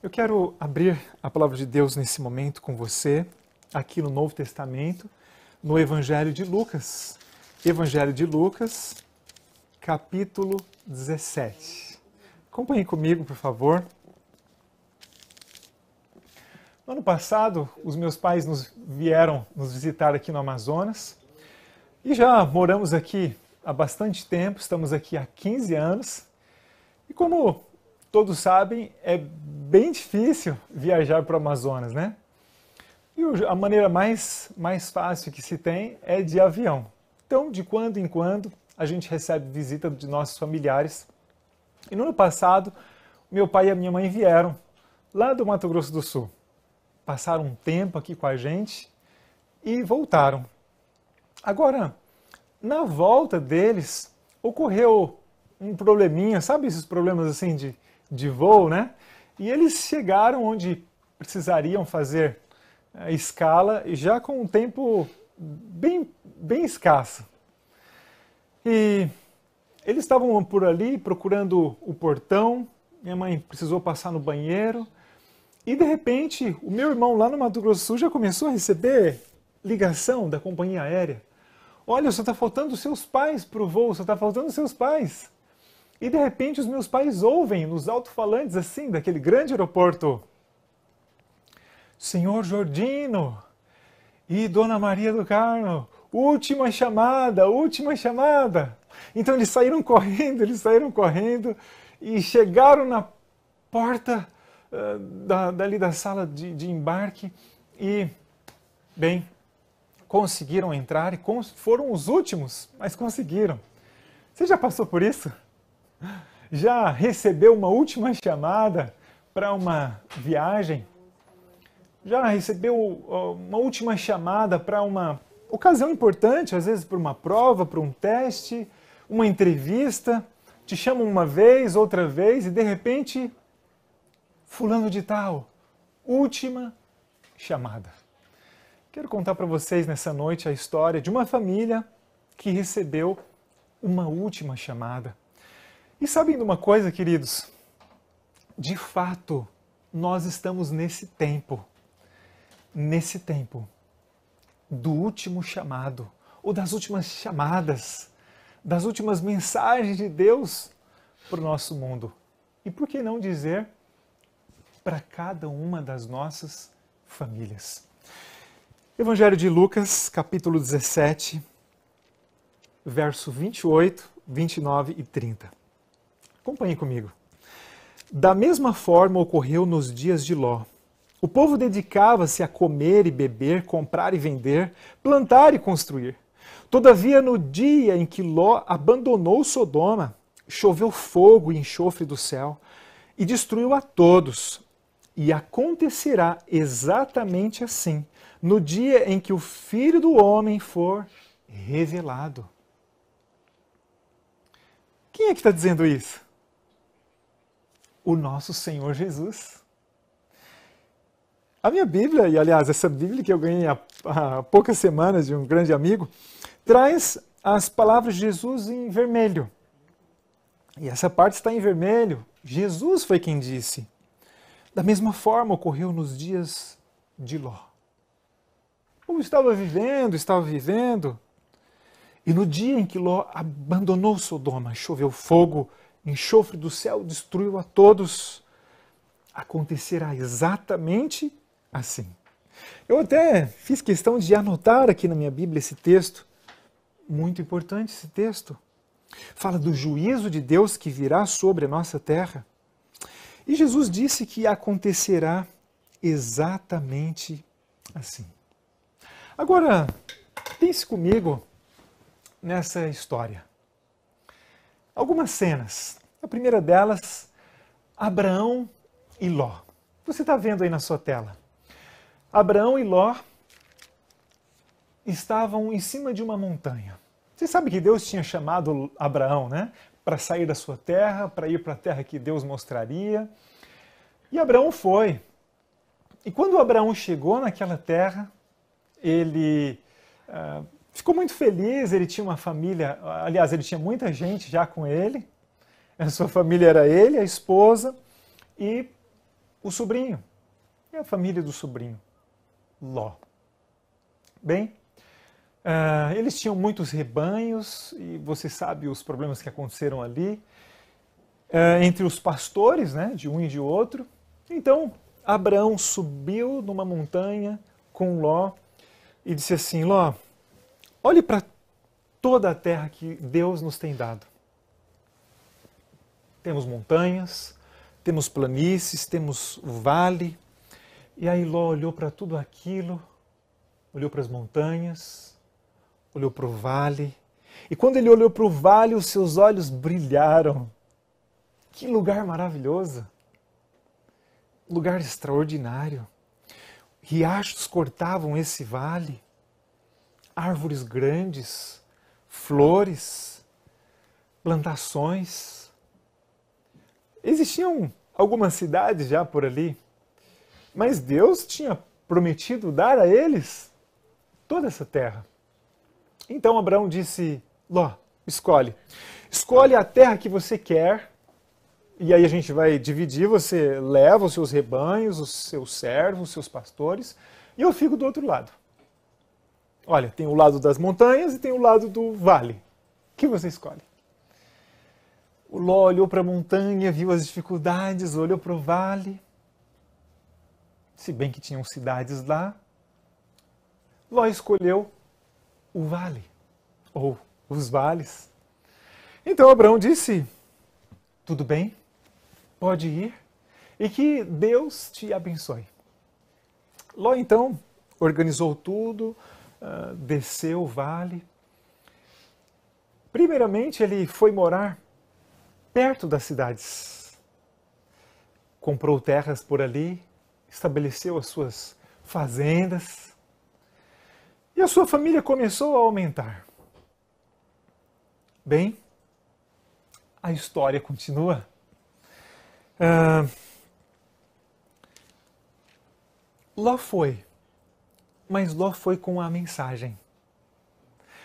Eu quero abrir a palavra de Deus nesse momento com você, aqui no Novo Testamento, no Evangelho de Lucas. Evangelho de Lucas, capítulo 17. Acompanhe comigo, por favor. No ano passado, os meus pais vieram nos visitar aqui no Amazonas e já moramos aqui há bastante tempo, estamos aqui há 15 anos. E como todos sabem, é bem difícil viajar para o Amazonas, né? E a maneira mais fácil que se tem é de avião. Então, de quando em quando, a gente recebe visita de nossos familiares. E no ano passado, meu pai e a minha mãe vieram lá do Mato Grosso do Sul. Passaram um tempo aqui com a gente e voltaram. Agora, na volta deles, ocorreu um probleminha, sabe esses problemas assim de voo, né? E eles chegaram onde precisariam fazer a escala já com um tempo bem escasso. E eles estavam por ali procurando o portão, minha mãe precisou passar no banheiro, e de repente o meu irmão lá no Mato Grosso do Sul já começou a receber ligação da companhia aérea. Olha, só está faltando os seus pais para o voo, só está faltando os seus pais. E de repente os meus pais ouvem nos alto-falantes assim, daquele grande aeroporto: Senhor Jordino e Dona Maria do Carmo, última chamada, última chamada. Então eles saíram correndo e chegaram na porta dali da sala de embarque e, bem, conseguiram entrar e foram os últimos, mas conseguiram. Você já passou por isso? Já recebeu uma última chamada para uma viagem? Já recebeu uma última chamada para uma ocasião importante, às vezes para uma prova, para um teste, uma entrevista? Te chamam uma vez, outra vez e de repente, fulano de tal, última chamada. Quero contar para vocês nessa noite a história de uma família que recebeu uma última chamada. E sabem de uma coisa, queridos? De fato, nós estamos nesse tempo do último chamado, ou das últimas chamadas, das últimas mensagens de Deus para o nosso mundo. E por que não dizer para cada uma das nossas famílias? Evangelho de Lucas, capítulo 17, verso 28, 29 e 30. Acompanhe comigo. Da mesma forma ocorreu nos dias de Ló. O povo dedicava-se a comer e beber, comprar e vender, plantar e construir. Todavia, no dia em que Ló abandonou Sodoma, choveu fogo e enxofre do céu e destruiu a todos. E acontecerá exatamente assim, no dia em que o Filho do Homem for revelado. Quem é que está dizendo isso? O nosso Senhor Jesus. A minha Bíblia, e aliás, essa Bíblia que eu ganhei há poucas semanas de um grande amigo, traz as palavras de Jesus em vermelho. E essa parte está em vermelho. Jesus foi quem disse. Da mesma forma ocorreu nos dias de Ló. O povo estava vivendo, e no dia em que Ló abandonou Sodoma, choveu fogo, enxofre do céu, destruiu a todos. Acontecerá exatamente assim. Eu até fiz questão de anotar aqui na minha Bíblia esse texto. Muito importante esse texto. Fala do juízo de Deus que virá sobre a nossa terra. E Jesus disse que acontecerá exatamente assim. Agora, pense comigo nessa história. Algumas cenas. A primeira delas, Abraão e Ló. Você está vendo aí na sua tela. Abraão e Ló estavam em cima de uma montanha. Você sabe que Deus tinha chamado Abraão, né? Para sair da sua terra, para ir para a terra que Deus mostraria. E Abraão foi. E quando Abraão chegou naquela terra, ele ficou muito feliz, ele tinha uma família, aliás, ele tinha muita gente já com ele. A sua família era ele, a esposa, e o sobrinho. E a família do sobrinho, Ló. Bem, eles tinham muitos rebanhos, e você sabe os problemas que aconteceram ali, entre os pastores, né, de um e de outro. Então, Abraão subiu numa montanha com Ló e disse assim: Ló, olhe para toda a terra que Deus nos tem dado. Temos montanhas, temos planícies, temos vale. E aí Ló olhou para tudo aquilo, olhou para as montanhas, olhou para o vale. E quando ele olhou para o vale, os seus olhos brilharam. Que lugar maravilhoso! Lugar extraordinário. Riachos cortavam esse vale, árvores grandes, flores, plantações. Existiam algumas cidades já por ali, mas Deus tinha prometido dar a eles toda essa terra. Então Abraão disse: Ló, escolhe a terra que você quer, e aí a gente vai dividir, você leva os seus rebanhos, os seus servos, os seus pastores, e eu fico do outro lado. Olha, tem o lado das montanhas e tem o lado do vale. O que você escolhe? O Ló olhou para a montanha, viu as dificuldades, olhou para o vale. Se bem que tinham cidades lá, Ló escolheu o vale, ou os vales. Então Abraão disse: tudo bem, pode ir, e que Deus te abençoe. Ló então organizou tudo, desceu o vale. Primeiramente ele foi morar perto das cidades. Comprou terras por ali, estabeleceu as suas fazendas. E a sua família começou a aumentar. Bem, a história continua. Ló foi, mas Ló foi com a mensagem.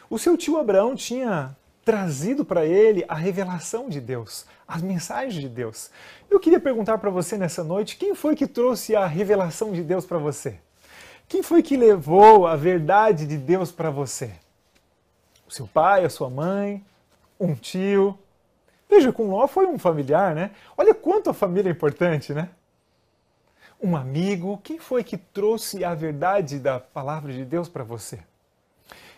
O seu tio Abraão tinha trazido para ele a revelação de Deus, as mensagens de Deus. Eu queria perguntar para você nessa noite, quem foi que trouxe a revelação de Deus para você? Quem foi que levou a verdade de Deus para você? O seu pai, a sua mãe, um tio? Veja, com Ló foi um familiar, né? Olha quanto a família é importante, né? Um amigo, quem foi que trouxe a verdade da palavra de Deus para você?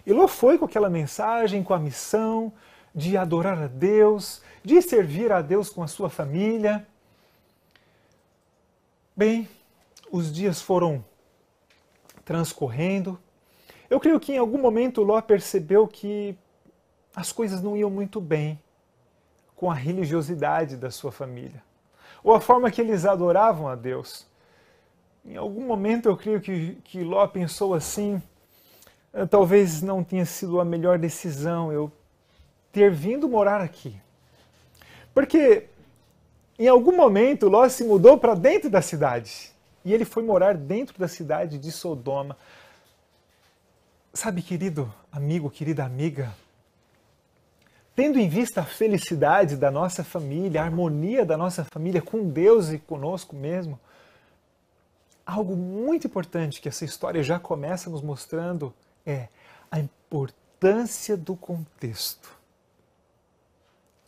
E Ló foi com aquela mensagem, com a missão de adorar a Deus, de servir a Deus com a sua família. Bem, os dias foram transcorrendo. Eu creio que em algum momento Ló percebeu que as coisas não iam muito bem com a religiosidade da sua família, ou a forma que eles adoravam a Deus. Em algum momento eu creio que Ló pensou assim: talvez não tenha sido a melhor decisão eu ter vindo morar aqui. Porque em algum momento Ló se mudou para dentro da cidade. E ele foi morar dentro da cidade de Sodoma. Sabe, querido amigo, querida amiga, tendo em vista a felicidade da nossa família, a harmonia da nossa família com Deus e conosco mesmo, algo muito importante que essa história já começa nos mostrando é a importância do contexto.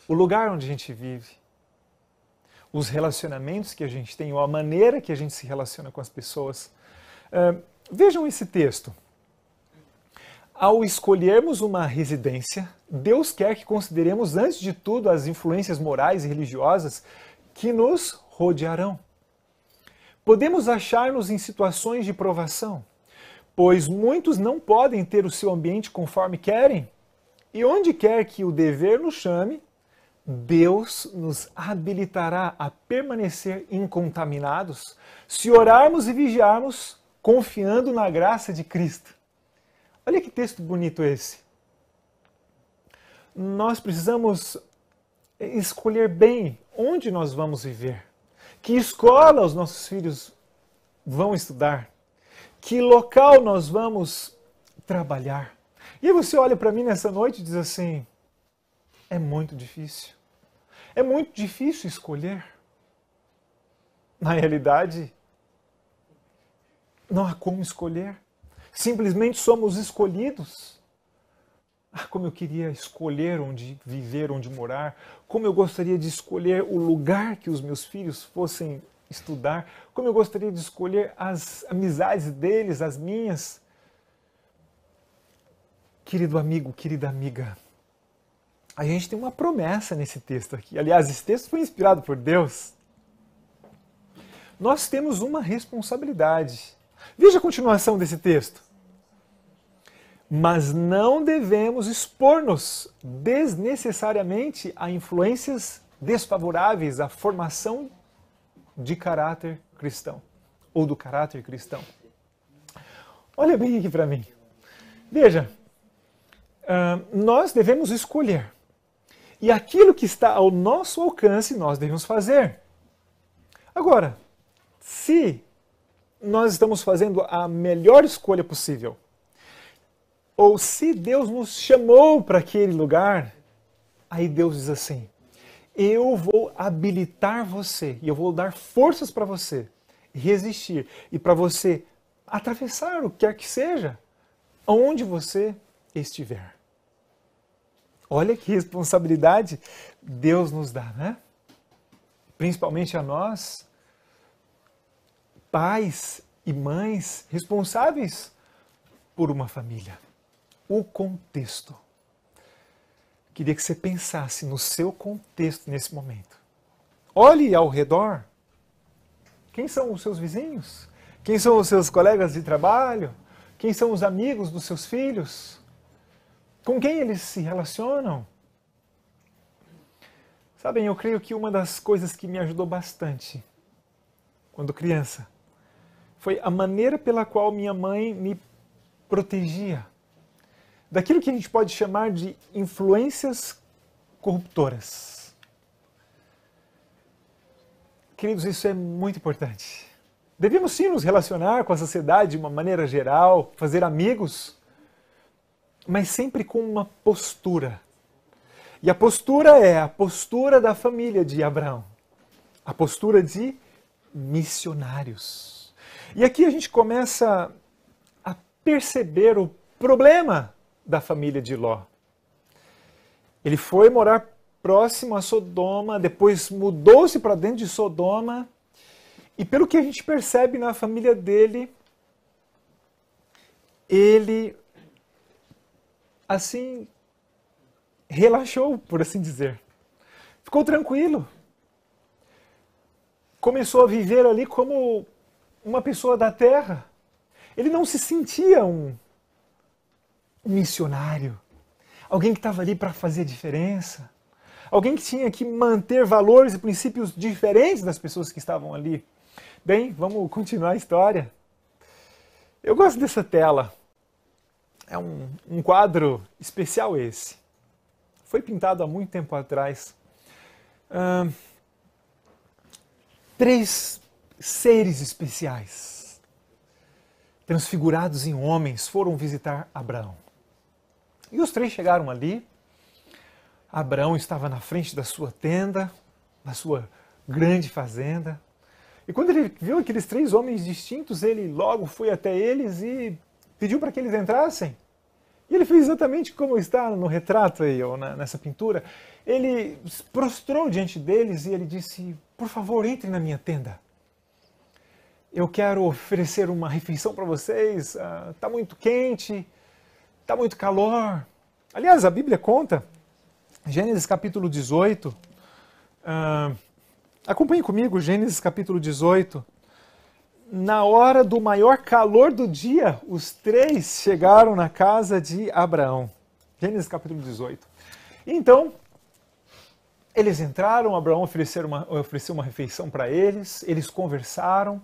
O lugar onde a gente vive, os relacionamentos que a gente tem, ou a maneira que a gente se relaciona com as pessoas. Vejam esse texto. Ao escolhermos uma residência, Deus quer que consideremos antes de tudo as influências morais e religiosas que nos rodearão. Podemos achar-nos em situações de provação, pois muitos não podem ter o seu ambiente conforme querem, e onde quer que o dever nos chame, Deus nos habilitará a permanecer incontaminados se orarmos e vigiarmos confiando na graça de Cristo. Olha que texto bonito esse. Nós precisamos escolher bem onde nós vamos viver, que escola os nossos filhos vão estudar, que local nós vamos trabalhar. E aí você olha para mim nessa noite e diz assim: é muito difícil. É muito difícil escolher. Na realidade, não há como escolher. Simplesmente somos escolhidos. Ah, como eu queria escolher onde viver, onde morar. Como eu gostaria de escolher o lugar que os meus filhos fossem estudar. Como eu gostaria de escolher as amizades deles, as minhas. Querido amigo, querida amiga, a gente tem uma promessa nesse texto aqui. Aliás, esse texto foi inspirado por Deus. Nós temos uma responsabilidade. Veja a continuação desse texto. Mas não devemos expor-nos desnecessariamente a influências desfavoráveis à formação de caráter cristão, ou do caráter cristão. Olha bem aqui para mim. Veja, nós devemos escolher. E aquilo que está ao nosso alcance, nós devemos fazer. Agora, se nós estamos fazendo a melhor escolha possível, ou se Deus nos chamou para aquele lugar, aí Deus diz assim, eu vou habilitar você, e eu vou dar forças para você resistir, e para você atravessar o que quer que seja, onde você estiver. Olha que responsabilidade Deus nos dá, né? Principalmente a nós, pais e mães responsáveis por uma família. O contexto. Queria que você pensasse no seu contexto nesse momento. Olhe ao redor. Quem são os seus vizinhos? Quem são os seus colegas de trabalho? Quem são os amigos dos seus filhos? Com quem eles se relacionam? Sabem, eu creio que uma das coisas que me ajudou bastante quando criança foi a maneira pela qual minha mãe me protegia daquilo que a gente pode chamar de influências corruptoras. Queridos, isso é muito importante. Devemos sim nos relacionar com a sociedade de uma maneira geral, fazer amigos, mas sempre com uma postura. E a postura é a postura da família de Abraão. A postura de missionários. E aqui a gente começa a perceber o problema da família de Ló. Ele foi morar próximo a Sodoma, depois mudou-se para dentro de Sodoma, e pelo que a gente percebe na família dele, ele assim relaxou, por assim dizer. Ficou tranquilo. Começou a viver ali como uma pessoa da terra. Ele não se sentia um missionário. Alguém que estava ali para fazer a diferença. Alguém que tinha que manter valores e princípios diferentes das pessoas que estavam ali. Bem, vamos continuar a história. Eu gosto dessa tela. É um quadro especial esse. Foi pintado há muito tempo atrás. 3 seres especiais, transfigurados em homens, foram visitar Abraão. E os 3 chegaram ali. Abraão estava na frente da sua tenda, da sua grande fazenda. E quando ele viu aqueles 3 homens distintos, ele logo foi até eles e pediu para que eles entrassem. E ele fez exatamente como está no retrato aí, ou nessa pintura. Ele se prostrou diante deles e ele disse, por favor, entrem na minha tenda. Eu quero oferecer uma refeição para vocês. Está muito quente, está muito calor. Aliás, a Bíblia conta, Gênesis capítulo 18. Acompanhe comigo, Gênesis capítulo 18. Na hora do maior calor do dia, os 3 chegaram na casa de Abraão. Gênesis capítulo 18. Então, eles entraram, Abraão ofereceu uma refeição para eles conversaram.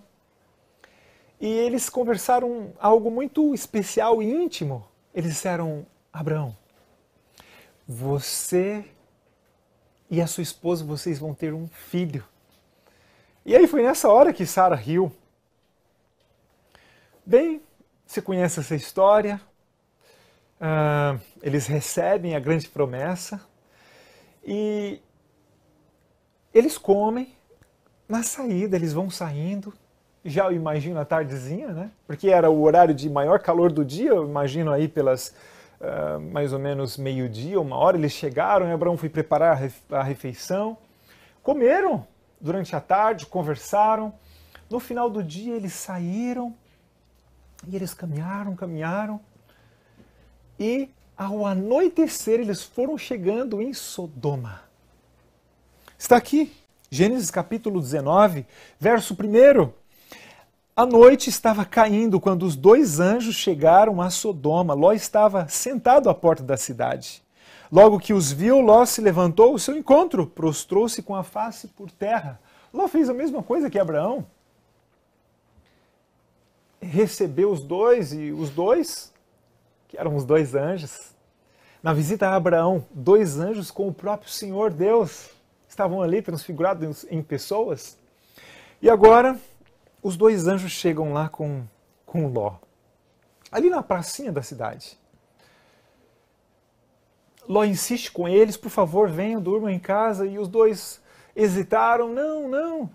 E eles conversaram algo muito especial e íntimo. Eles disseram, Abraão, você e a sua esposa, vocês vão ter um filho. E aí foi nessa hora que Sara riu. Bem, você conhece essa história. Eles recebem a grande promessa. E eles comem. Na saída, eles vão saindo, já eu imagino a tardezinha, né? Porque era o horário de maior calor do dia, eu imagino aí pelas mais ou menos meio-dia, 1 hora, eles chegaram e Abraão foi preparar a refeição. Comeram durante a tarde, conversaram. No final do dia eles saíram e eles caminharam. E ao anoitecer eles foram chegando em Sodoma. Está aqui, Gênesis capítulo 19, verso 1. A noite estava caindo quando os 2 anjos chegaram a Sodoma. Ló estava sentado à porta da cidade. Logo que os viu, Ló se levantou ao seu encontro, prostrou-se com a face por terra. Ló fez a mesma coisa que Abraão. Recebeu os dois, e os dois, que eram os 2 anjos, na visita a Abraão, 2 anjos com o próprio Senhor Deus, estavam ali transfigurados em pessoas. E agora, os 2 anjos chegam lá com Ló, ali na pracinha da cidade. Ló insiste com eles, por favor, venham, durmam em casa, e os 2 hesitaram, não,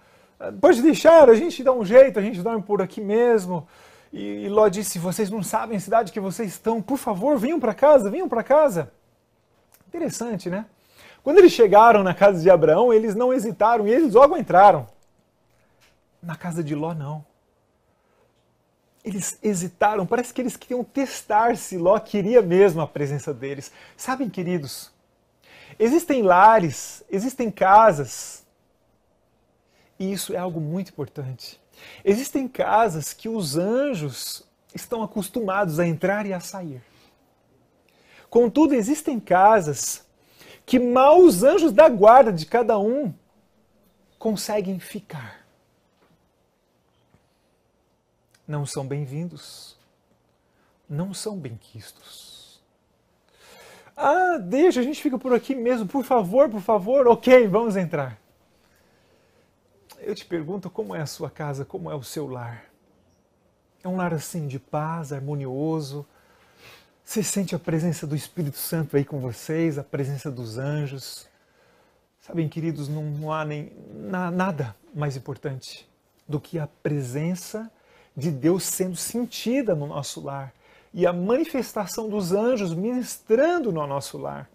pode deixar, a gente dá um jeito, a gente dorme por aqui mesmo. E Ló disse, vocês não sabem a cidade que vocês estão, por favor, venham para casa. Interessante, né? Quando eles chegaram na casa de Abraão, eles não hesitaram e eles logo entraram. Na casa de Ló, não. Eles hesitaram, parece que eles queriam testar se Ló queria mesmo a presença deles. Sabem, queridos, existem lares, existem casas, e isso é algo muito importante. Existem casas que os anjos estão acostumados a entrar e a sair. Contudo, existem casas que mal os anjos da guarda de cada um conseguem ficar. Não são bem-vindos, não são bem-quistos. Ah, deixa, a gente fica por aqui mesmo, por favor, ok, vamos entrar. Eu te pergunto, como é a sua casa, como é o seu lar? É um lar assim de paz, harmonioso? Você sente a presença do Espírito Santo aí com vocês, a presença dos anjos? Sabem, queridos, não há nada mais importante do que a presença de Deus sendo sentida no nosso lar e a manifestação dos anjos ministrando no nosso lar.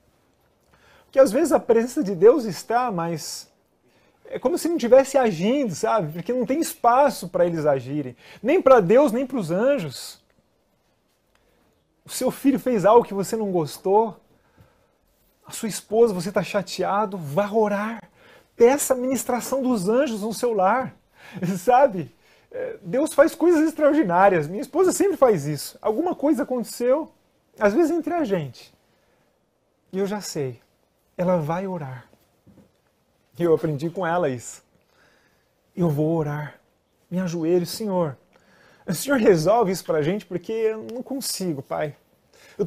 Porque às vezes a presença de Deus está, mas é como se não estivesse agindo, sabe? Porque não tem espaço para eles agirem. Nem para Deus, nem para os anjos. O seu filho fez algo que você não gostou. A sua esposa, você está chateado. Vá orar. Peça a ministração dos anjos no seu lar. Sabe? Deus faz coisas extraordinárias. Minha esposa sempre faz isso. Alguma coisa aconteceu, às vezes entre a gente. E eu já sei. Ela vai orar. E eu aprendi com ela isso. Eu vou orar. Me ajoelho, Senhor. O Senhor resolve isso pra gente porque eu não consigo, Pai. Eu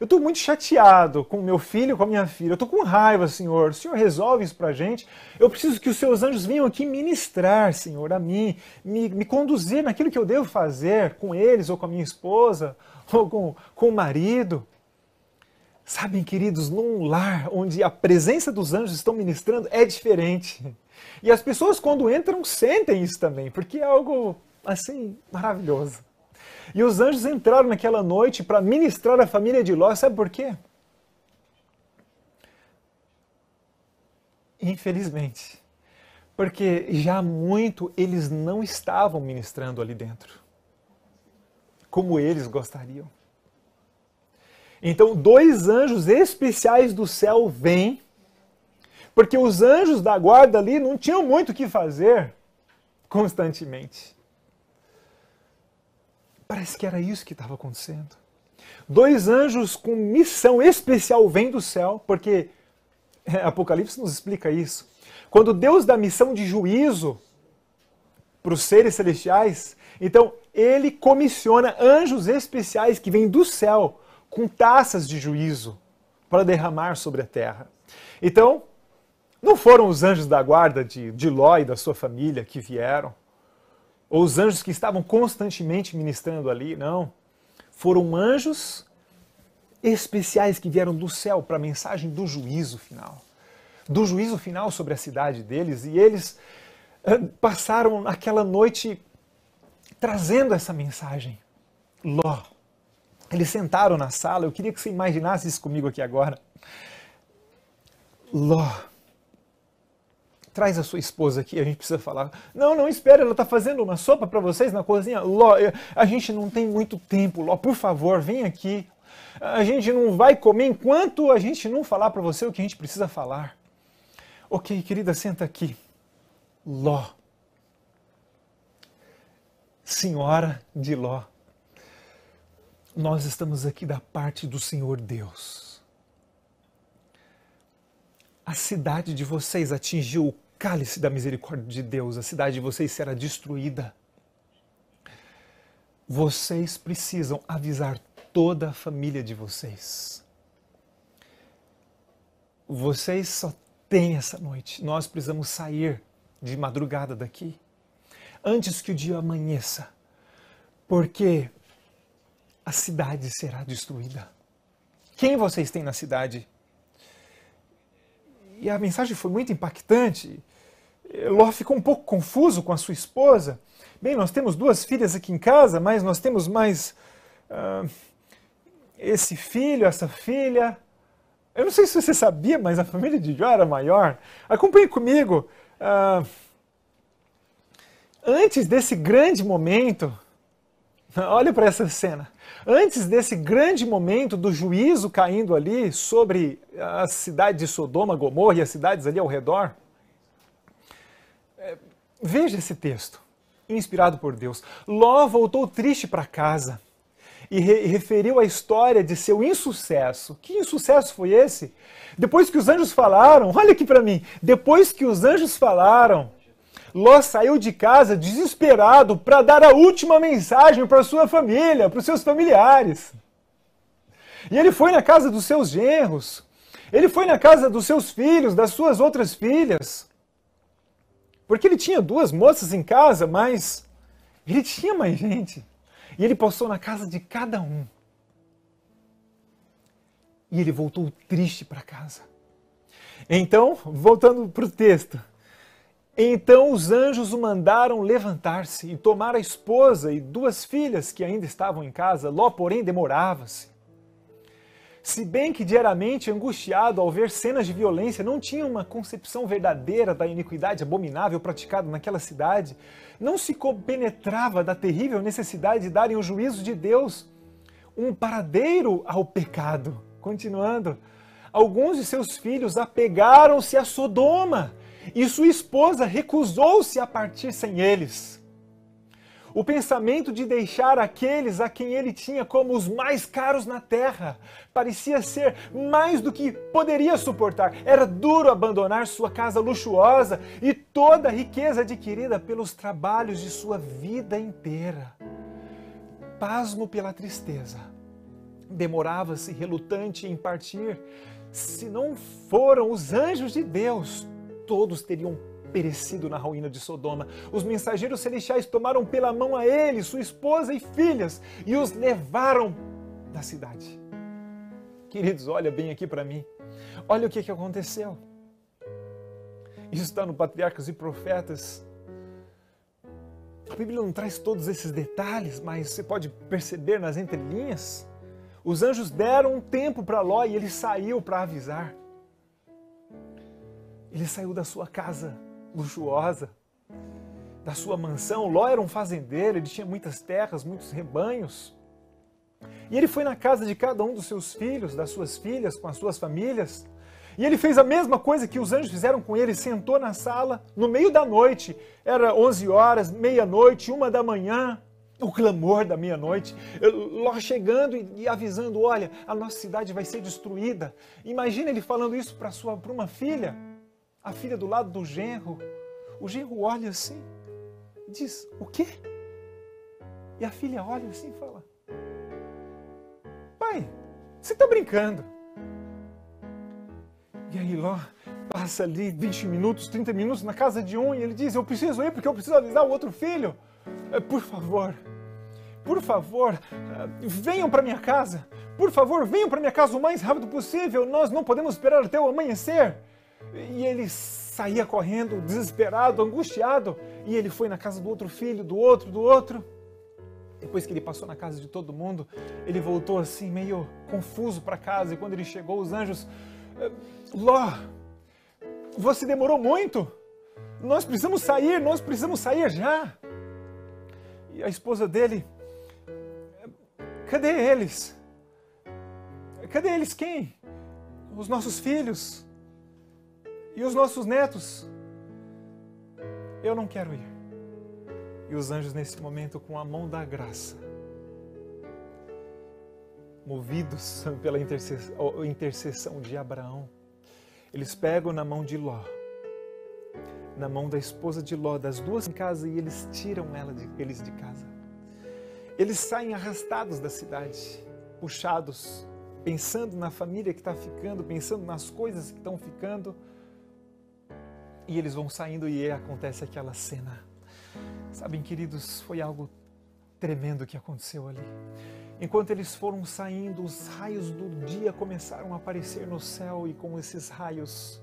tô muito chateado com o meu filho, com a minha filha. Eu tô com raiva, Senhor. O Senhor resolve isso pra gente. Eu preciso que os seus anjos venham aqui ministrar, Senhor, a mim, me conduzir naquilo que eu devo fazer com eles, ou com a minha esposa, ou com o marido. Sabem, queridos, num lar onde a presença dos anjos estão ministrando é diferente. E as pessoas, quando entram, sentem isso também, porque é algo, assim, maravilhoso. E os anjos entraram naquela noite para ministrar a família de Ló, sabe por quê? Infelizmente. Porque já muito eles não estavam ministrando ali dentro, como eles gostariam. Então, 2 anjos especiais do céu vêm, porque os anjos da guarda ali não tinham muito o que fazer constantemente. Parece que era isso que estava acontecendo. 2 anjos com missão especial vêm do céu, porque Apocalipse nos explica isso. Quando Deus dá missão de juízo para os seres celestiais, então ele comissiona anjos especiais que vêm do céu com taças de juízo para derramar sobre a terra. Então, não foram os anjos da guarda de Ló e da sua família que vieram, ou os anjos que estavam constantemente ministrando ali, não. Foram anjos especiais que vieram do céu para a mensagem do juízo final. Do juízo final sobre a cidade deles, e eles passaram aquela noite trazendo essa mensagem. Ló, eles sentaram na sala, eu queria que você imaginasse isso comigo aqui agora. Ló, traz a sua esposa aqui, a gente precisa falar. Não, não, espera, ela está fazendo uma sopa para vocês na cozinha. Ló, a gente não tem muito tempo, Ló, por favor, vem aqui. A gente não vai comer enquanto a gente não falar para você o que a gente precisa falar. Ok, querida, senta aqui. Ló, senhora de Ló, nós estamos aqui da parte do Senhor Deus. A cidade de vocês atingiu o cálice da misericórdia de Deus, a cidade de vocês será destruída. Vocês precisam avisar toda a família de vocês. Vocês só têm essa noite. Nós precisamos sair de madrugada daqui, antes que o dia amanheça, porque a cidade será destruída. Quem vocês têm na cidade? E a mensagem foi muito impactante. Ló ficou um pouco confuso com a sua esposa. Bem, nós temos 2 filhas aqui em casa, mas nós temos mais esse filho, essa filha. Eu não sei se você sabia, mas a família de Jó era maior. Acompanhe comigo. Antes desse grande momento, olha para essa cena. Antes desse grande momento do juízo caindo ali sobre a cidade de Sodoma, Gomorra e as cidades ali ao redor, veja esse texto, inspirado por Deus. Ló voltou triste para casa e referiu a história de seu insucesso. Que insucesso foi esse? Depois que os anjos falaram, olha aqui para mim, depois que os anjos falaram, Ló saiu de casa desesperado para dar a última mensagem para sua família, para os seus familiares. E ele foi na casa dos seus genros, ele foi na casa dos seus filhos, das suas outras filhas, porque ele tinha 2 moças em casa, mas ele tinha mais gente. E ele passou na casa de cada um. E ele voltou triste para casa. Então, voltando para o texto. Então os anjos o mandaram levantar-se e tomar a esposa e 2 filhas que ainda estavam em casa. Ló, porém, demorava-se. Se bem que diariamente, angustiado ao ver cenas de violência, não tinha uma concepção verdadeira da iniquidade abominável praticada naquela cidade, não se compenetrava da terrível necessidade de darem o juízo de Deus um paradeiro ao pecado. Continuando, alguns de seus filhos apegaram-se a Sodoma, e sua esposa recusou-se a partir sem eles. O pensamento de deixar aqueles a quem ele tinha como os mais caros na terra parecia ser mais do que poderia suportar. Era duro abandonar sua casa luxuosa e toda a riqueza adquirida pelos trabalhos de sua vida inteira. Pasmo pela tristeza, demorava-se relutante em partir. Se não foram os anjos de Deus, todos teriam perecido na ruína de Sodoma. Os mensageiros celestiais tomaram pela mão a ele, sua esposa e filhas e os levaram da cidade. Queridos, olha bem aqui para mim. Olha o que aconteceu. Isso está no Patriarcas e Profetas. A Bíblia não traz todos esses detalhes, mas você pode perceber nas entrelinhas. Os anjos deram um tempo para Ló e ele saiu para avisar. Ele saiu da sua casa luxuosa, da sua mansão. Ló era um fazendeiro, ele tinha muitas terras, muitos rebanhos. E ele foi na casa de cada um dos seus filhos, das suas filhas, com as suas famílias. E ele fez a mesma coisa que os anjos fizeram com ele, sentou na sala, no meio da noite. Era 11 horas, meia-noite, 1 da manhã, o clamor da meia-noite. Ló chegando e avisando, olha, a nossa cidade vai ser destruída. Imagina ele falando isso para uma filha. A filha do lado do genro. O genro olha assim e diz, o quê? E a filha olha assim e fala, pai, você está brincando? E aí Ló passa ali 20 minutos, 30 minutos na casa de um e ele diz, eu preciso ir porque eu preciso avisar o outro filho. Por favor, venham para minha casa. Por favor, venham para minha casa o mais rápido possível. Nós não podemos esperar até o amanhecer. E ele saía correndo, desesperado, angustiado. E ele foi na casa do outro filho, do outro. Depois que ele passou na casa de todo mundo, ele voltou assim, meio confuso para casa. E quando ele chegou, os anjos... Ló, você demorou muito. Nós precisamos sair já. E a esposa dele... Cadê eles? Cadê eles quem? Os nossos filhos e os nossos netos. Eu não quero ir. E os anjos nesse momento, com a mão da graça, movidos pela intercessão de Abraão, eles pegam na mão de Ló, na mão da esposa de Ló, das duas em casa, e eles tiram eles de casa. Eles saem arrastados da cidade, puxados, pensando na família que está ficando, pensando nas coisas que estão ficando. E eles vão saindo e acontece aquela cena. Sabem, queridos, foi algo tremendo que aconteceu ali. Enquanto eles foram saindo, os raios do dia começaram a aparecer no céu, e com esses raios,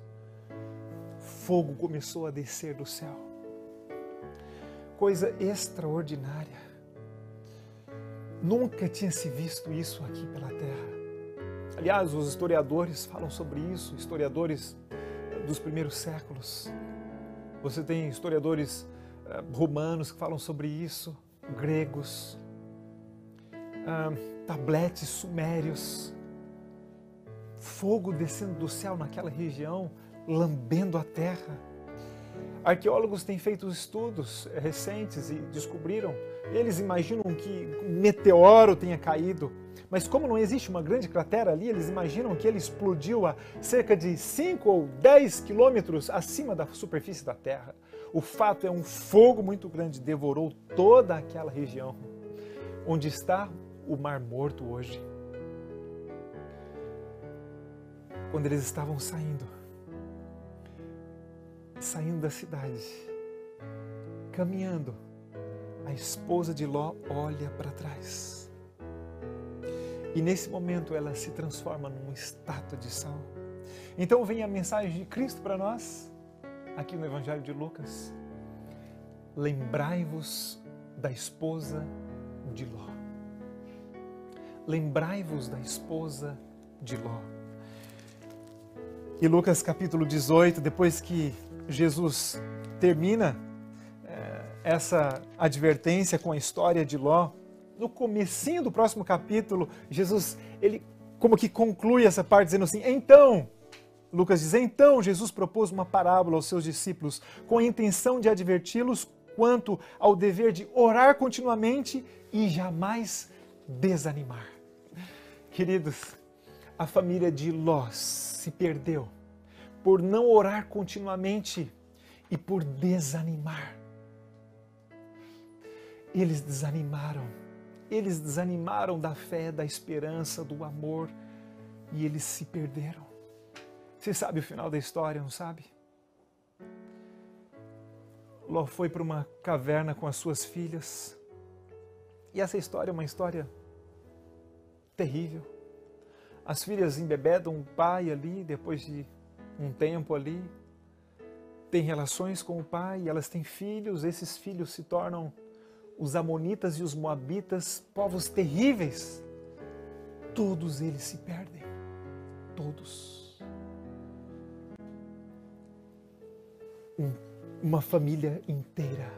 fogo começou a descer do céu. Coisa extraordinária. Nunca tinha se visto isso aqui pela terra. Aliás, os historiadores falam sobre isso, historiadores dos primeiros séculos. Você tem historiadores romanos que falam sobre isso, gregos, tabletes sumérios, fogo descendo do céu naquela região, lambendo a terra. Arqueólogos têm feito estudos recentes e descobriram, eles imaginam que um meteoro tenha caído, mas como não existe uma grande cratera ali, eles imaginam que ele explodiu a cerca de 5 ou 10 quilômetros acima da superfície da terra. O fato é, um fogo muito grande devorou toda aquela região, onde está o Mar Morto hoje. Quando eles estavam saindo da cidade, caminhando, a esposa de Ló olha para trás. E nesse momento ela se transforma numa estátua de sal. Então vem a mensagem de Cristo para nós, aqui no Evangelho de Lucas. Lembrai-vos da esposa de Ló. Lembrai-vos da esposa de Ló. E Lucas capítulo 18, depois que Jesus termina essa advertência com a história de Ló, no comecinho do próximo capítulo, Jesus, ele como que conclui essa parte dizendo assim, então, Lucas diz, então Jesus propôs uma parábola aos seus discípulos com a intenção de adverti-los quanto ao dever de orar continuamente e jamais desanimar. Queridos, a família de Ló se perdeu por não orar continuamente e por desanimar. Eles desanimaram da fé, da esperança, do amor, e eles se perderam. Você sabe o final da história, não sabe? Ló foi para uma caverna com as suas filhas, e essa história é uma história terrível. As filhas embebedam o pai ali, depois de um tempo ali, têm relações com o pai, elas têm filhos, esses filhos se tornam os amonitas e os moabitas, povos terríveis. Todos eles se perdem, todos. Uma família inteira.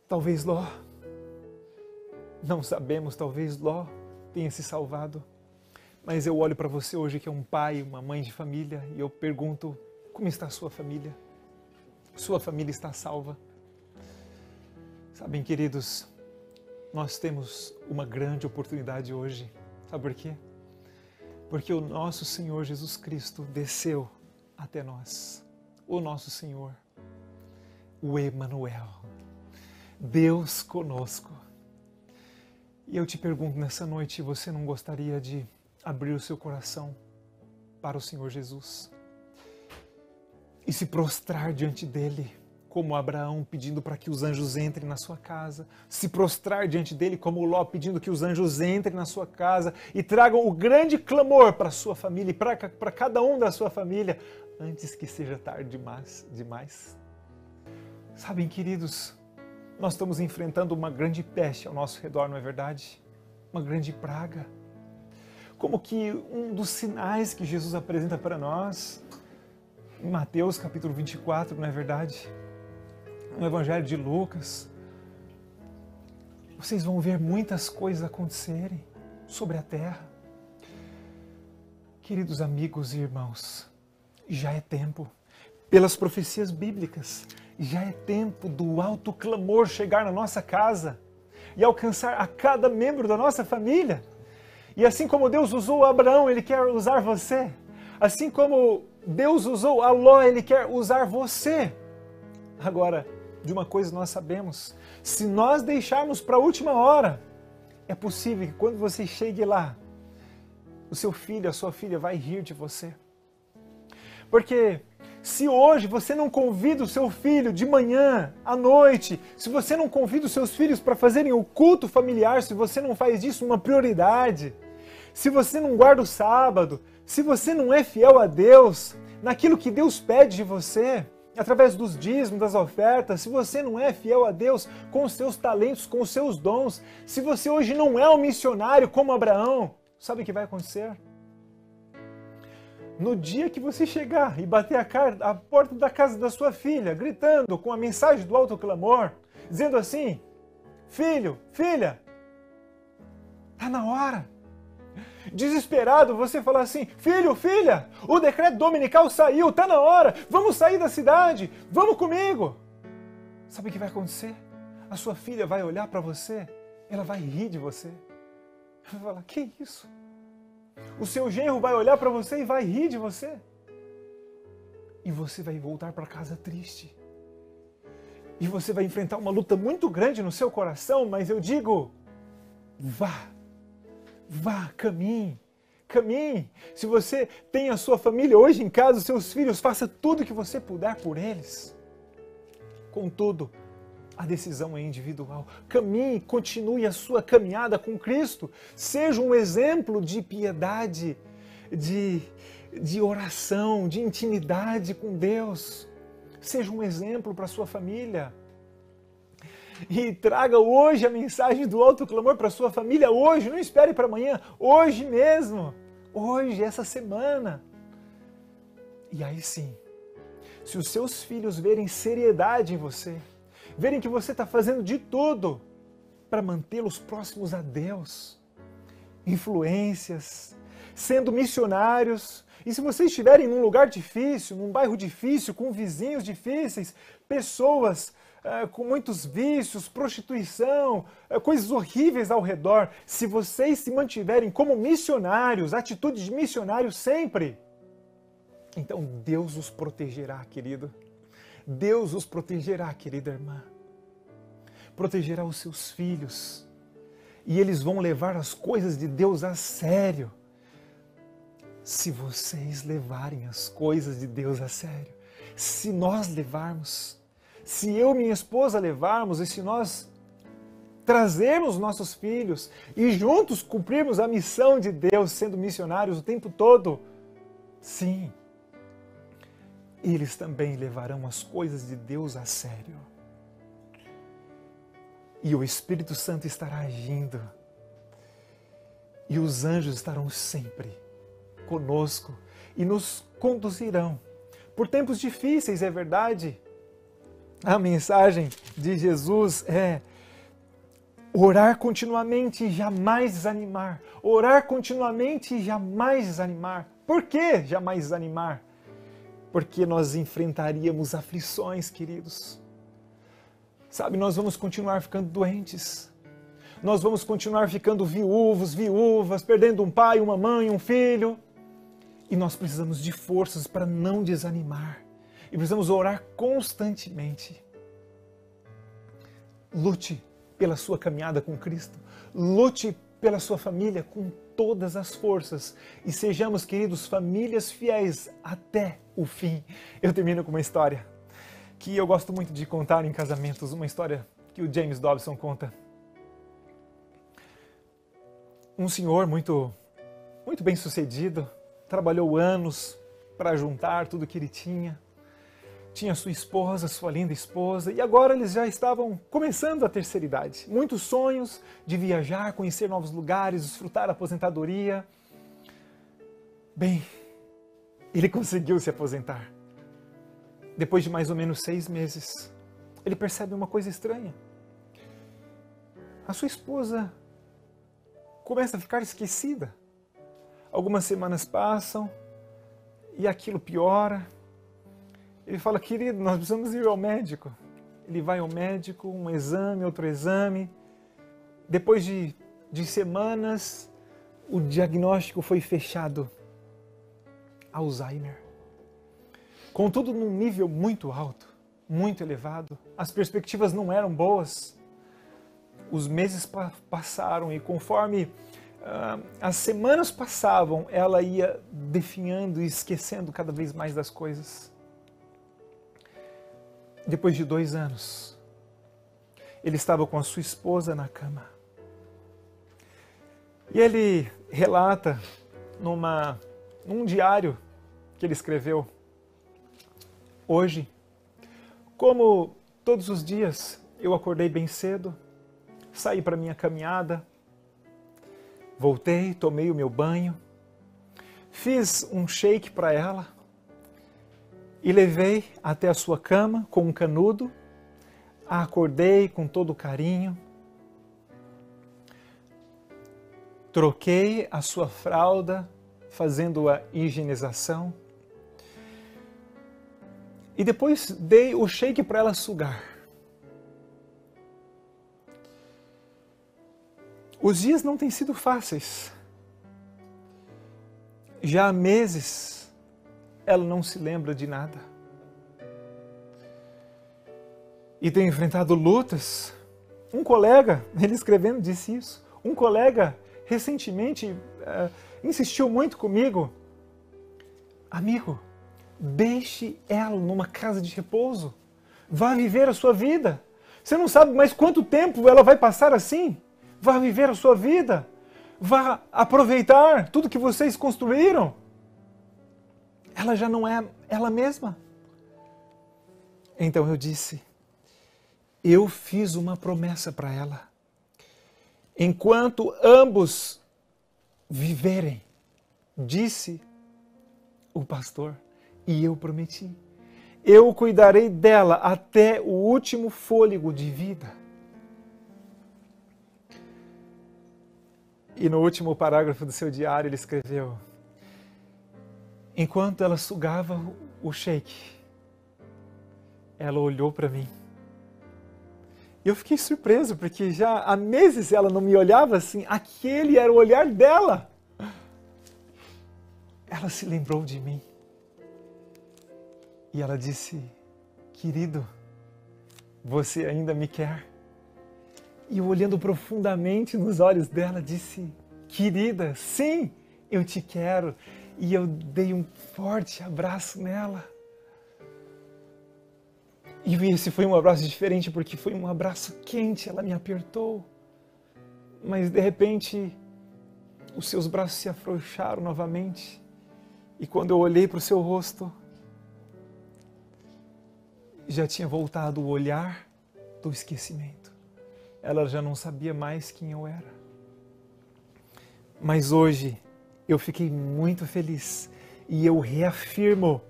Talvez Ló, não sabemos, talvez Ló tenha se salvado, mas eu olho para você hoje que é um pai, uma mãe de família, e eu pergunto, como está a sua família? Sua família está salva? Sabem, queridos, nós temos uma grande oportunidade hoje. Sabe por quê? Porque o nosso Senhor Jesus Cristo desceu até nós. O nosso Senhor, o Emanuel, Deus conosco. E eu te pergunto nessa noite, você não gostaria de abrir o seu coração para o Senhor Jesus e se prostrar diante dele como Abraão pedindo para que os anjos entrem na sua casa, se prostrar diante dele como Ló pedindo que os anjos entrem na sua casa e tragam o grande clamor para a sua família e para cada um da sua família, antes que seja tarde demais. Sabem, queridos, nós estamos enfrentando uma grande peste ao nosso redor, não é verdade? Uma grande praga. Como que um dos sinais que Jesus apresenta para nós, em Mateus capítulo 24, não é verdade? No Evangelho de Lucas, vocês vão ver muitas coisas acontecerem sobre a terra. Queridos amigos e irmãos, já é tempo, pelas profecias bíblicas, já é tempo do alto clamor chegar na nossa casa e alcançar a cada membro da nossa família. E assim como Deus usou Abraão, Ele quer usar você. Assim como Deus usou a Ló, Ele quer usar você. Agora, de uma coisa nós sabemos, se nós deixarmos para a última hora, é possível que quando você chegue lá, o seu filho, a sua filha vai rir de você. Porque se hoje você não convida o seu filho de manhã, à noite, se você não convida os seus filhos para fazerem o culto familiar, se você não faz disso uma prioridade, se você não guarda o sábado, se você não é fiel a Deus, naquilo que Deus pede de você, através dos dízimos, das ofertas, se você não é fiel a Deus com os seus talentos, com os seus dons, se você hoje não é um missionário como Abraão, sabe o que vai acontecer? No dia que você chegar e bater a porta da casa da sua filha, gritando com a mensagem do alto clamor, dizendo assim: filho, filha, está na hora. Desesperado, você fala assim: filho, filha, o decreto dominical saiu, está na hora, vamos sair da cidade, vamos comigo. Sabe o que vai acontecer? A sua filha vai olhar para você, ela vai rir de você. Ela vai falar: que isso? O seu genro vai olhar para você e vai rir de você. E você vai voltar para casa triste. E você vai enfrentar uma luta muito grande no seu coração, mas eu digo: vá, caminhe. Se você tem a sua família hoje em casa, os seus filhos, faça tudo o que você puder por eles. Contudo, a decisão é individual. Caminhe, continue a sua caminhada com Cristo. Seja um exemplo de piedade, de oração, de intimidade com Deus. Seja um exemplo para a sua família. E traga hoje a mensagem do alto clamor para a sua família. Hoje, não espere para amanhã. Hoje mesmo. Hoje, essa semana. E aí sim, se os seus filhos verem seriedade em você, verem que você está fazendo de tudo para mantê-los próximos a Deus, influências, sendo missionários, e se vocês estiverem num lugar difícil, num bairro difícil, com vizinhos difíceis, pessoas com muitos vícios, prostituição, coisas horríveis ao redor, se vocês se mantiverem como missionários, atitude de missionário sempre, então Deus os protegerá, querido. Deus os protegerá, querida irmã. Protegerá os seus filhos. E eles vão levar as coisas de Deus a sério. Se vocês levarem as coisas de Deus a sério. Se nós levarmos. Se eu e minha esposa levarmos. E se nós trazermos nossos filhos. E juntos cumprirmos a missão de Deus, sendo missionários o tempo todo. Sim. Eles também levarão as coisas de Deus a sério. E o Espírito Santo estará agindo. E os anjos estarão sempre conosco e nos conduzirão. Por tempos difíceis, é verdade. A mensagem de Jesus é orar continuamente e jamais desanimar. Orar continuamente e jamais desanimar. Por que jamais desanimar? Porque nós enfrentaríamos aflições, queridos. Sabe, nós vamos continuar ficando doentes. Nós vamos continuar ficando viúvos, viúvas, perdendo um pai, uma mãe, um filho. E nós precisamos de forças para não desanimar. E precisamos orar constantemente. Lute pela sua caminhada com Cristo. Lute pela sua família com todas as forças. E sejamos, queridos, famílias fiéis até o fim. Eu termino com uma história. que eu gosto muito de contar em casamentos, uma história que o James Dobson conta. Um senhor muito bem sucedido, trabalhou anos para juntar tudo que ele tinha. Tinha sua esposa, sua linda esposa, e agora eles já estavam começando a terceira idade. Muitos sonhos de viajar, conhecer novos lugares, desfrutar da aposentadoria. Bem, ele conseguiu se aposentar. Depois de mais ou menos 6 meses, ele percebe uma coisa estranha. A sua esposa começa a ficar esquecida. Algumas semanas passam e aquilo piora. Ele fala, querido, nós precisamos ir ao médico. Ele vai ao médico, um exame, outro exame. Depois de semanas, o diagnóstico foi fechado. Alzheimer. Contudo, num nível muito alto, muito elevado. As perspectivas não eram boas. Os meses passaram e conforme as semanas passavam, ela ia definhando e esquecendo cada vez mais das coisas. Depois de 2 anos, ele estava com a sua esposa na cama. E ele relata num diário que ele escreveu. Hoje, como todos os dias, eu acordei bem cedo, saí para minha caminhada, voltei, tomei o meu banho, fiz um shake para ela, e levei até a sua cama com um canudo, a acordei com todo carinho, troquei a sua fralda, fazendo a higienização, e depois dei o shake para ela sugar. Os dias não têm sido fáceis. Já há meses, ela não se lembra de nada. E tem enfrentado lutas. Um colega, ele escrevendo, disse isso. Um colega, recentemente, insistiu muito comigo. Amigo, deixe ela numa casa de repouso. Vá viver a sua vida. Você não sabe mais quanto tempo ela vai passar assim. Vá viver a sua vida. Vá aproveitar tudo que vocês construíram. Ela já não é ela mesma. Então eu disse, eu fiz uma promessa para ela. Enquanto ambos viverem, disse o pastor, e eu prometi, eu cuidarei dela até o último fôlego de vida. E no último parágrafo do seu diário ele escreveu, enquanto ela sugava o shake, ela olhou para mim. E eu fiquei surpreso, porque já há meses ela não me olhava assim. Aquele era o olhar dela. Ela se lembrou de mim. E ela disse, querido, você ainda me quer? E eu, olhando profundamente nos olhos dela, disse, querida, sim, eu te quero. E eu dei um forte abraço nela. E esse foi um abraço diferente, porque foi um abraço quente, ela me apertou. Mas de repente, os seus braços se afrouxaram novamente. E quando eu olhei para o seu rosto, já tinha voltado o olhar do esquecimento. Ela já não sabia mais quem eu era. Mas hoje, eu fiquei muito feliz e eu reafirmo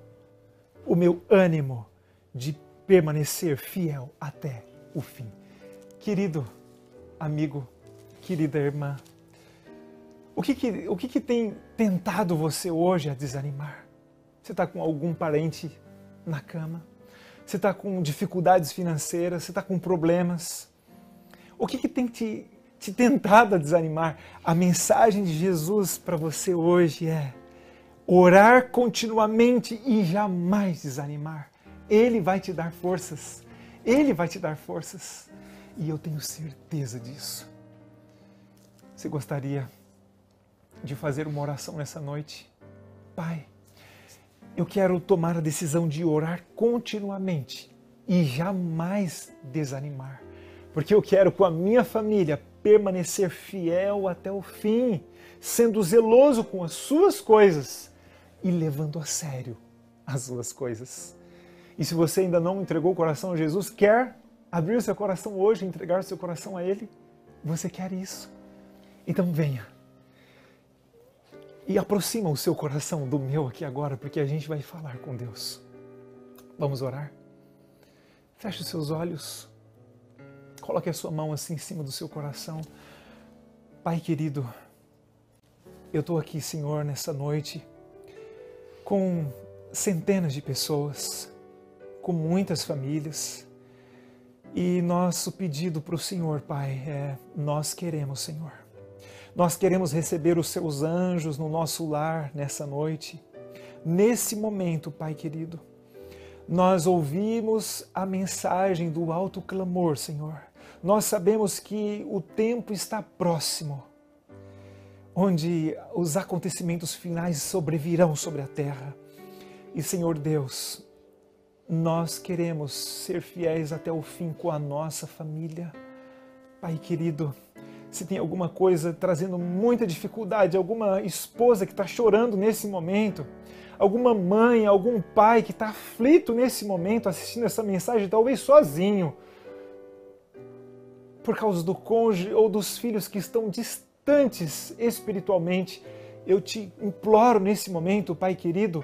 o meu ânimo de permanecer fiel até o fim. Querido amigo, querida irmã, o que tem tentado você hoje a desanimar? Você está com algum parente na cama? Você está com dificuldades financeiras? Você está com problemas? O que tem te tentado a desanimar? A mensagem de Jesus para você hoje é orar continuamente e jamais desanimar. Ele vai te dar forças. Ele vai te dar forças. E eu tenho certeza disso. Você gostaria de fazer uma oração nessa noite? Pai, eu quero tomar a decisão de orar continuamente e jamais desanimar, porque eu quero com a minha família permanecer fiel até o fim, sendo zeloso com as suas coisas e levando a sério as suas coisas. E se você ainda não entregou o coração a Jesus, quer abrir o seu coração hoje, entregar o seu coração a Ele? Você quer isso? Então venha e aproxima o seu coração do meu aqui agora, porque a gente vai falar com Deus. Vamos orar? Feche os seus olhos, coloque a sua mão assim em cima do seu coração. Pai querido, eu estou aqui, Senhor, nessa noite, com centenas de pessoas, com muitas famílias, e nosso pedido para o Senhor, Pai, nós queremos, Senhor, nós queremos receber os seus anjos no nosso lar nessa noite. Nesse momento, Pai querido, nós ouvimos a mensagem do alto clamor, Senhor. Nós sabemos que o tempo está próximo, onde os acontecimentos finais sobrevirão sobre a terra. E, Senhor Deus, nós queremos ser fiéis até o fim com a nossa família. Pai querido, se tem alguma coisa trazendo muita dificuldade, alguma esposa que está chorando nesse momento, alguma mãe, algum pai que está aflito nesse momento, assistindo essa mensagem, talvez sozinho, por causa do cônjuge ou dos filhos que estão distantes espiritualmente, eu te imploro nesse momento, Pai querido,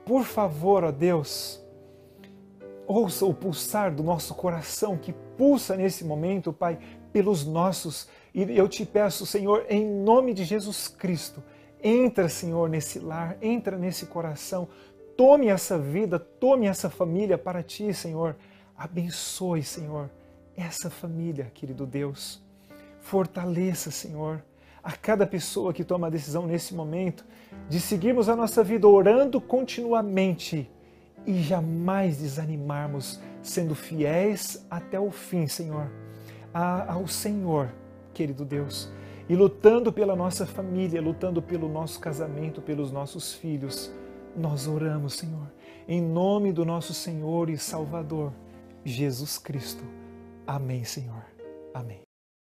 por favor, ó Deus, ouça o pulsar do nosso coração que pulsa nesse momento, Pai, pelos nossos. E eu te peço, Senhor, em nome de Jesus Cristo, entra, Senhor, nesse lar, entra nesse coração, tome essa vida, tome essa família para ti, Senhor. Abençoe, Senhor, essa família, querido Deus. Fortaleça, Senhor, a cada pessoa que toma a decisão nesse momento de seguirmos a nossa vida orando continuamente e jamais desanimarmos, sendo fiéis até o fim, Senhor, ao Senhor, querido Deus, e lutando pela nossa família, lutando pelo nosso casamento, pelos nossos filhos. Nós oramos, Senhor, em nome do nosso Senhor e Salvador, Jesus Cristo. Amém, Senhor. Amém.